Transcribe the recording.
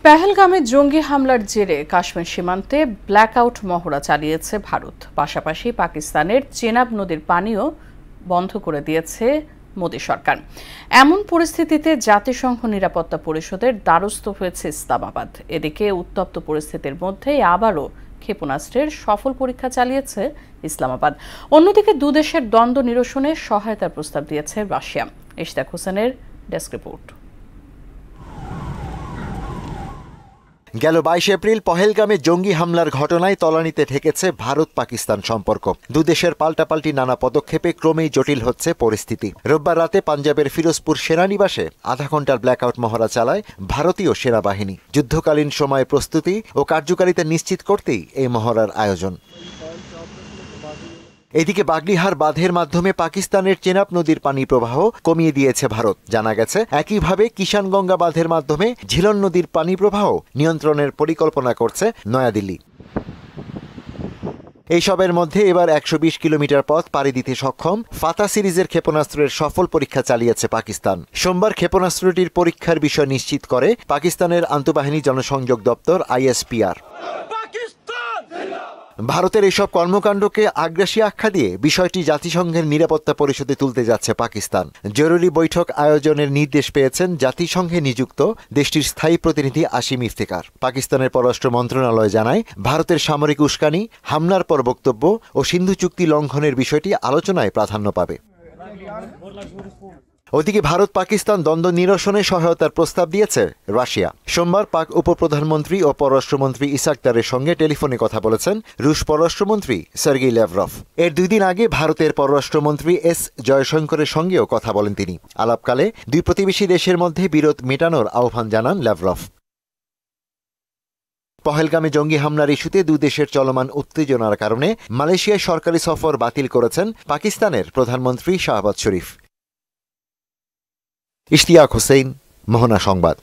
পেহেলগামে জঙ্গি হামলার জেরে কাশ্মীর সীমান্তে ব্ল্যাকআউট মহড়া চালিয়েছে ভারত। পাশাপাশি পাকিস্তানের চেনাব নদীর পানিও বন্ধ করে দিয়েছে মোদী সরকার। এমন পরিস্থিতিতে জাতিসংঘ নিরাপত্তা পরিষদের দ্বারস্থ হয়েছে ইসলামাবাদ। এদিকে উত্তপ্ত পরিস্থিতির মধ্যেই আবারও ক্ষেপণাস্ত্রের সফল পরীক্ষা চালিয়েছে ইসলামাবাদ। অন্যদিকে দুদেশের দ্বন্দ্ব নিরসনে সহায়তার প্রস্তাব দিয়েছে রাশিয়া। ইশতিয়াক হোসেনের ডেস্ক রিপোর্ট। গেল 22 এপ্রিল পহেলগামে জঙ্গি হামলার ঘটনায় তলানিতে ঠেকেছে ভারত পাকিস্তান সম্পর্ক। দুদেশের পাল্টাপাল্টি নানা পদক্ষেপে ক্রমেই জটিল হচ্ছে পরিস্থিতি। রোববার রাতে পাঞ্জাবের ফিরোজপুর সেনানিবাসে আধা ঘন্টার ব্ল্যাকআউট মহড়া চালায় ভারতীয় সেনাবাহিনী। যুদ্ধকালীন সময়ে প্রস্তুতি ও কার্যকারিতা নিশ্চিত করতেই এই মহড়ার আয়োজন। এদিকে বাগলিহার বাঁধের মাধ্যমে পাকিস্তানের চেনাব নদীর পানি প্রবাহ কমিয়ে দিয়েছে ভারত। জানা গেছে একইভাবে কিষানগঙ্গা বাঁধের মাধ্যমে ঝিলন নদীর পানি প্রবাহ নিয়ন্ত্রণের পরিকল্পনা করছে নয়াদিল্লি। এইসবের মধ্যে এবার 120 কিলোমিটার পথ পাড়ি দিতে সক্ষম ফাতা সিরিজের ক্ষেপণাস্ত্রের সফল পরীক্ষা চালিয়েছে পাকিস্তান। সোমবার ক্ষেপণাস্ত্রটির পরীক্ষার বিষয় নিশ্চিত করে পাকিস্তানের আন্তঃবাহিনী জনসংযোগ দপ্তর ISPR। ভারতের এসব কর্মকাণ্ডকে আগ্রাসী আখ্যা দিয়ে বিষয়টি জাতিসংঘের নিরাপত্তা পরিষদে তুলতে যাচ্ছে পাকিস্তান। জরুরি বৈঠক আয়োজনের নির্দেশ পেয়েছেন জাতিসংঘে নিযুক্ত দেশটির স্থায়ী প্রতিনিধি আসিম ইফতেখার। পাকিস্তানের পররাষ্ট্র মন্ত্রণালয় জানায়, ভারতের সামরিক উস্কানি, হামলার পর বক্তব্য ও সিন্ধু চুক্তি লঙ্ঘনের বিষয়টি আলোচনায় প্রাধান্য পাবে। ওদিকে ভারত পাকিস্তান দ্বন্দ্ব নিরসনে সহায়তার প্রস্তাব দিয়েছে রাশিয়া। সোমবার পাক উপপ্রধানমন্ত্রী ও পররাষ্ট্রমন্ত্রী ইসাকদারের সঙ্গে টেলিফোনে কথা বলেছেন রুশ পররাষ্ট্রমন্ত্রী সার্গেই ল্যাভরভ। এর 2 দিন আগে ভারতের পররাষ্ট্রমন্ত্রী S জয়শঙ্করের সঙ্গেও কথা বলেন তিনি। আলাপকালে দুই প্রতিবেশী দেশের মধ্যে বিরোধ মেটানোর আহ্বান জানান ল্যাভরভ। পহেলগামে জঙ্গি হামলার ইস্যুতে দুই দেশের চলমান উত্তেজনার কারণে মালয়েশিয়ায় সরকারি সফর বাতিল করেছেন পাকিস্তানের প্রধানমন্ত্রী শাহবাজ শরীফ। ইশতিয়াক হোসেন, মোহনা সংবাদ।